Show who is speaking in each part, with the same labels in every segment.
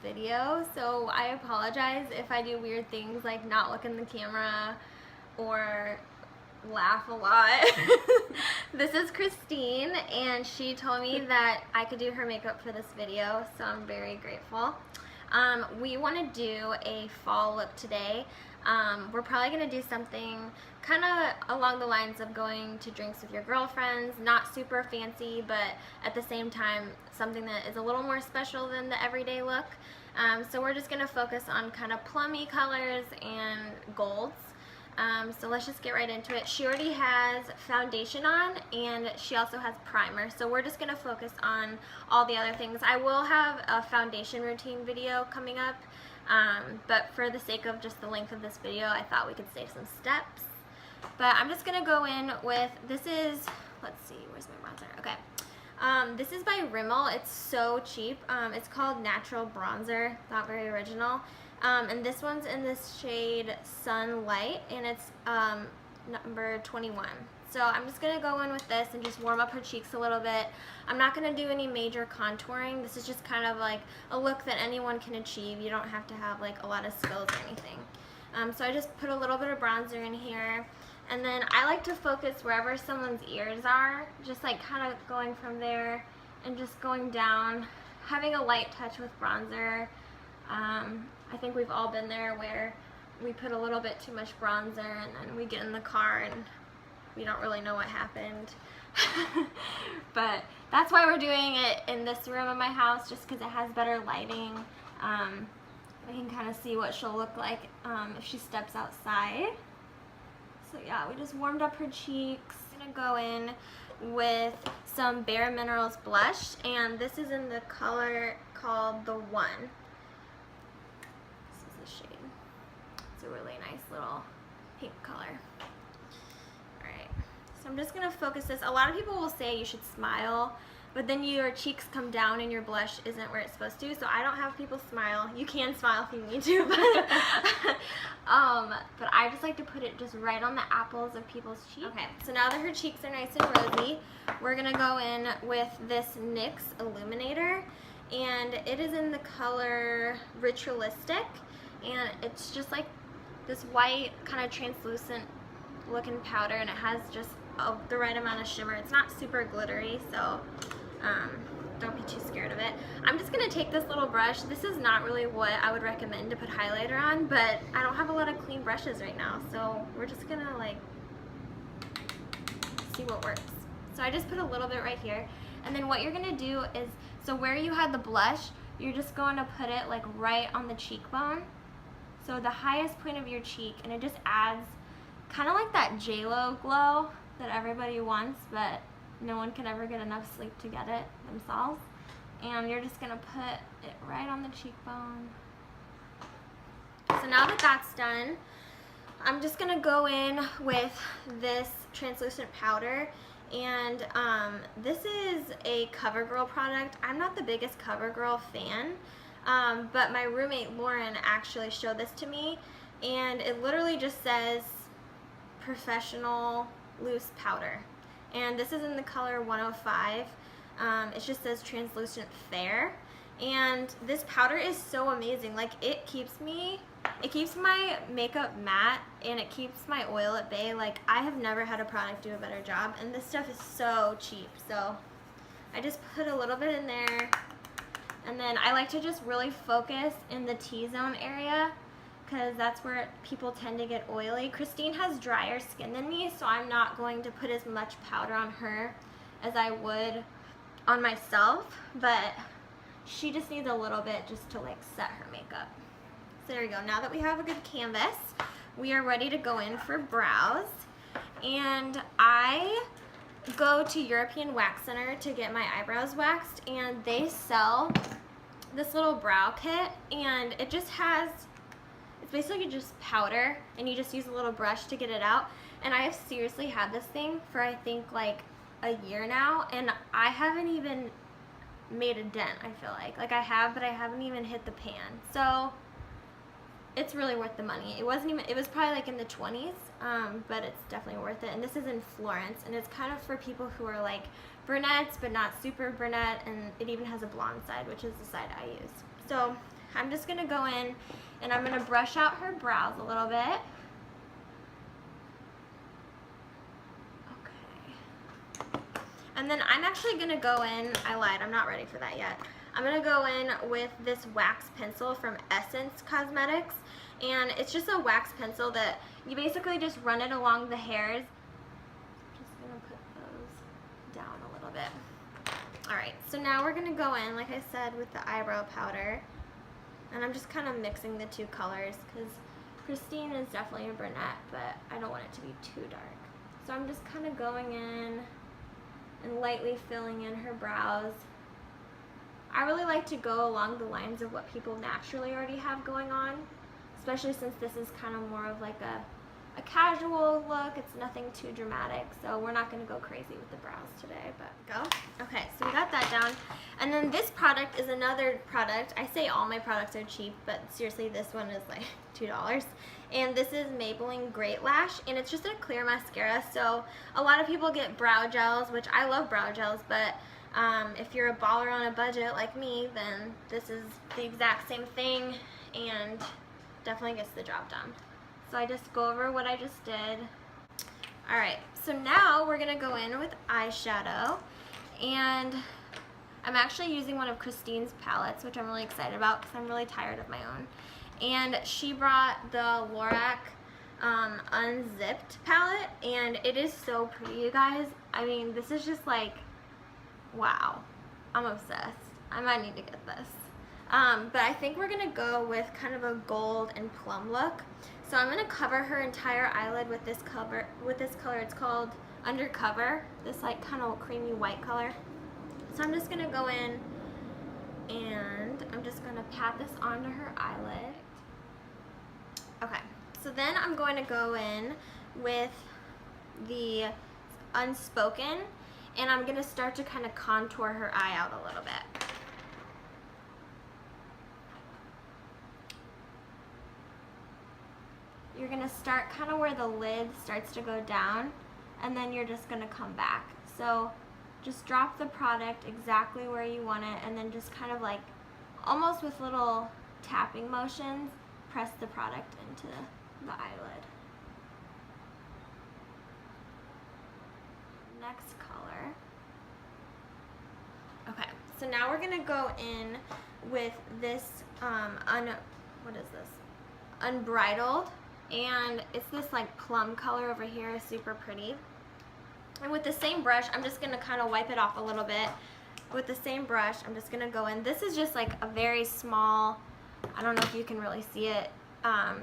Speaker 1: video, so I apologize if I do weird things like not look in the camera or laugh a lot. This is Christine, and she told me that I could do her makeup for this video, so I'm very grateful. We want to do a fall look today. We're probably going to do something kind of along the lines of going to drinks with your girlfriends, not super fancy, but at the same time something that is a little more special than the everyday look. So we're just going to focus on kind of plummy colors and golds. So let's just get right into it. She already has foundation on, and she also has primer, so we're just going to focus on all the other things. I will have a foundation routine video coming up, but for the sake of just the length of this video, I thought we could save some steps. But I'm just going to go in with, this is, let's see, where's my bronzer? Okay. This is by Rimmel. It's so cheap. It's called Natural Bronzer, not very original. And this one's in this shade Sunlight, and it's number 21. So I'm just going to go in with this and just warm up her cheeks a little bit. I'm not going to do any major contouring. This is just kind of like a look that anyone can achieve. You don't have to have like a lot of skills or anything. So I just put a little bit of bronzer in here. And then I like to focus wherever someone's ears are, just like kind of going from there and just going down, having a light touch with bronzer. I think we've all been there where we put a little bit too much bronzer and then we get in the car and we don't really know what happened. But that's why we're doing it in this room of my house, just because it has better lighting. I can kind of see what she'll look like if she steps outside. So yeah, we just warmed up her cheeks. I'm gonna go in with some Bare Minerals blush, and this is in the color called the One. This is the shade. It's a really nice little pink color. Alright, so I'm just gonna focus this. A lot of people will say you should smile, but then your cheeks come down and your blush isn't where it's supposed to, so I don't have people smile. You can smile if you need to, but I just like to put it just right on the apples of people's cheeks. Okay, so now that her cheeks are nice and rosy, we're gonna go in with this NYX Illuminator, and it is in the color Ritualistic, and it's just like this white kind of translucent looking powder, and it has just the right amount of shimmer. It's not super glittery, so don't be too scared of it. I'm just going to take this little brush. This is not really what I would recommend to put highlighter on, but I don't have a lot of clean brushes right now, so we're just going to like see what works. So I just put a little bit right here, and then what you're going to do is, so where you had the blush, you're just going to put it like right on the cheekbone, so the highest point of your cheek, and it just adds kind of like that J-Lo glow that everybody wants, but no one can ever get enough sleep to get it themselves. And you're just gonna put it right on the cheekbone. So now that that's done, I'm just gonna go in with this translucent powder, and this is a CoverGirl product. I'm not the biggest CoverGirl fan, but my roommate Lauren actually showed this to me, and it literally just says professional loose powder, and this is in the color 105. It just says translucent fair, and this powder is so amazing. Like, it keeps my makeup matte, and it keeps my oil at bay. Like, I have never had a product do a better job, and this stuff is so cheap. So I just put a little bit in there, and then I like to just really focus in the T-zone area, because that's where people tend to get oily. Christine has drier skin than me, so I'm not going to put as much powder on her as I would on myself, but she just needs a little bit just to like set her makeup. So there we go. Now that we have a good canvas, we are ready to go in for brows, and I go to European Wax Center to get my eyebrows waxed, and they sell this little brow kit, and it just has, it's basically just powder, and you just use a little brush to get it out. And I have seriously had this thing for I think like a year now, and I haven't even made a dent. I feel like I have, but I haven't even hit the pan. So it's really worth the money. It was probably like in the 20s, but it's definitely worth it. And this is in Florence, and it's kind of for people who are like brunettes but not super brunette, and it even has a blonde side, which is the side I use. So I'm just going to go in and I'm going to brush out her brows a little bit. Okay. And then I'm actually going to go in, I lied, I'm not ready for that yet. I'm going to go in with this wax pencil from Essence Cosmetics. And it's just a wax pencil that you basically just run it along the hairs. Just going to put those down a little bit. Alright, so now we're going to go in, like I said, with the eyebrow powder. And I'm just kind of mixing the two colors because Christine is definitely a brunette, but I don't want it to be too dark. So I'm just kind of going in and lightly filling in her brows. I really like to go along the lines of what people naturally already have going on, especially since this is kind of more of like a casual look. It's nothing too dramatic, so we're not going to go crazy with the brows today, but go. Okay, so we got that down. And then this product is another product. I say all my products are cheap, but seriously, this one is like $2. And this is Maybelline Great Lash, and it's just a clear mascara. So a lot of people get brow gels, which I love brow gels, but if you're a baller on a budget like me, then this is the exact same thing and definitely gets the job done. So I just go over what I just did. Alright, so now we're going to go in with eyeshadow, and I'm actually using one of Christine's palettes, which I'm really excited about because I'm really tired of my own. And she brought the Lorac Unzipped palette, and it is so pretty, you guys. I mean, this is just like, wow, I'm obsessed. I might need to get this. But I think we're going to go with kind of a gold and plum look. So I'm going to cover her entire eyelid with this color. It's called Undercover, this like kind of creamy white color. So I'm just going to go in and I'm just going to pat this onto her eyelid. Okay, so then I'm going to go in with the Unspoken, and I'm going to start to kind of contour her eye out a little bit. You're going to start kind of where the lid starts to go down, and then you're just going to come back. So just drop the product exactly where you want it, and then just kind of like, almost with little tapping motions, press the product into the eyelid. Next color. Okay, so now we're gonna go in with this what is this? Unbridled, and it's this like plum color over here, super pretty. And with the same brush, I'm just gonna kind of wipe it off a little bit. With the same brush, I'm just gonna go in. This is just like a very small, I don't know if you can really see it.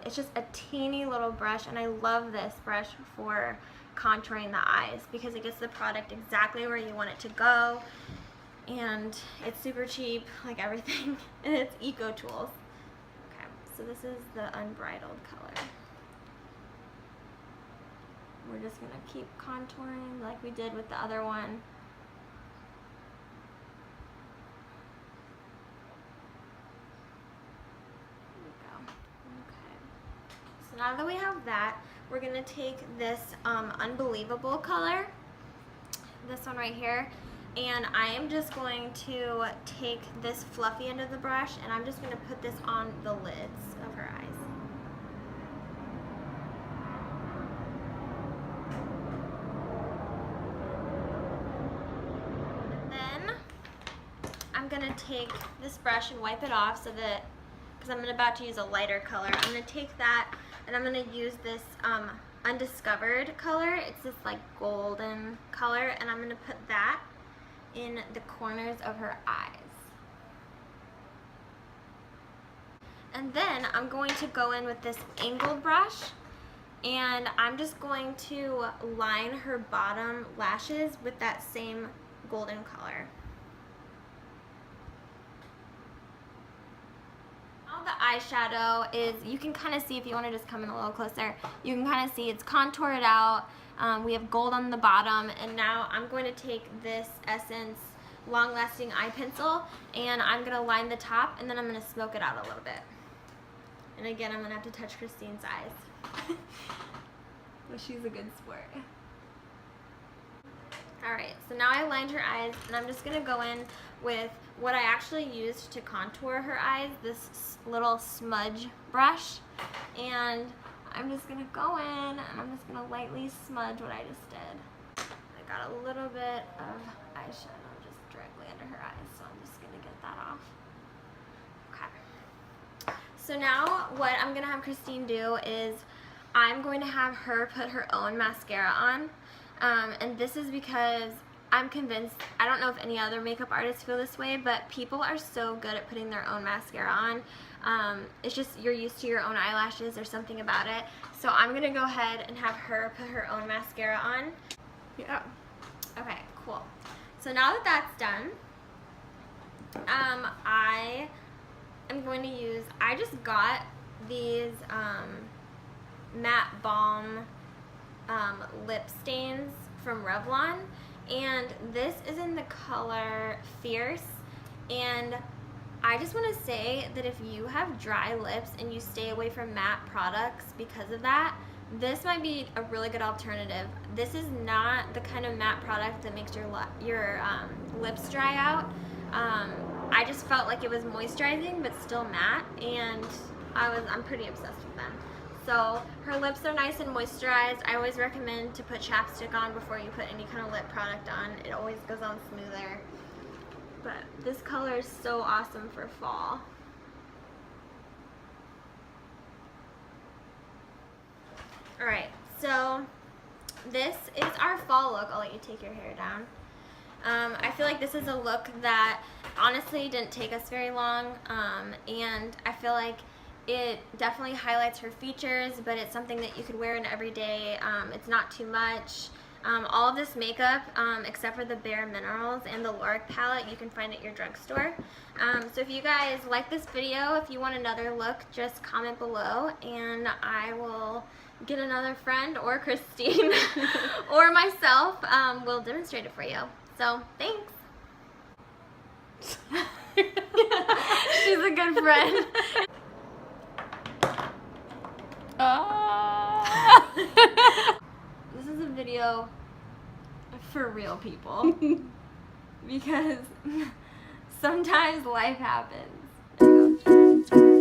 Speaker 1: It's just a teeny little brush, and I love this brush for contouring the eyes because it gets the product exactly where you want it to go, and it's super cheap, like everything, and it's Eco Tools. Okay, so this is the Unbridled color. We're just gonna keep contouring like we did with the other one. Now that we have that, we're going to take this Unbelievable color, this one right here, and I am just going to take this fluffy end of the brush, and I'm just going to put this on the lids of her eyes. And then I'm going to take this brush and wipe it off so that, because I'm about to use a lighter color, I'm going to take that and I'm going to use this Undiscovered color. It's this like golden color, and I'm going to put that in the corners of her eyes. And then I'm going to go in with this angled brush, and I'm just going to line her bottom lashes with that same golden color. The eyeshadow is, you can kind of see, if you want to just come in a little closer, you can kind of see it's contoured out. We have gold on the bottom, and now I'm going to take this Essence Long Lasting Eye Pencil, and I'm going to line the top, and then I'm going to smoke it out a little bit. And again, I'm going to have to touch Christine's eyes. But she's a good sport. Alright, so now I lined her eyes, and I'm just going to go in with what I actually used to contour her eyes, this little smudge brush. And I'm just going to go in, and I'm just going to lightly smudge what I just did. I got a little bit of eyeshadow just directly under her eyes, so I'm just going to get that off. Okay. So now what I'm going to have Christine do is I'm going to have her put her own mascara on. And this is because I'm convinced, I don't know if any other makeup artists feel this way, but people are so good at putting their own mascara on. It's just you're used to your own eyelashes or something about it. So I'm going to go ahead and have her put her own mascara on. Yeah. Okay, cool. So now that that's done, I am going to use, I just got these matte balm lip stains from Revlon, and this is in the color Fierce. And I just want to say that if you have dry lips and you stay away from matte products because of that, this might be a really good alternative. This is not the kind of matte product that makes your lips dry out. I just felt like it was moisturizing but still matte, and I'm pretty obsessed with them. So her lips are nice and moisturized. I always recommend to put chapstick on before you put any kind of lip product on. It always goes on smoother. But this color is so awesome for fall. Alright, so this is our fall look. I'll let you take your hair down. I feel like this is a look that honestly didn't take us very long, and I feel like it definitely highlights her features, but it's something that you could wear in every day. It's not too much. All of this makeup, except for the Bare Minerals and the Lorac palette, you can find at your drugstore. So if you guys like this video, if you want another look, just comment below, and I will get another friend, or Christine, or myself, will demonstrate it for you. So, thanks. She's a good friend. This is a video for real people because sometimes life happens. There you go.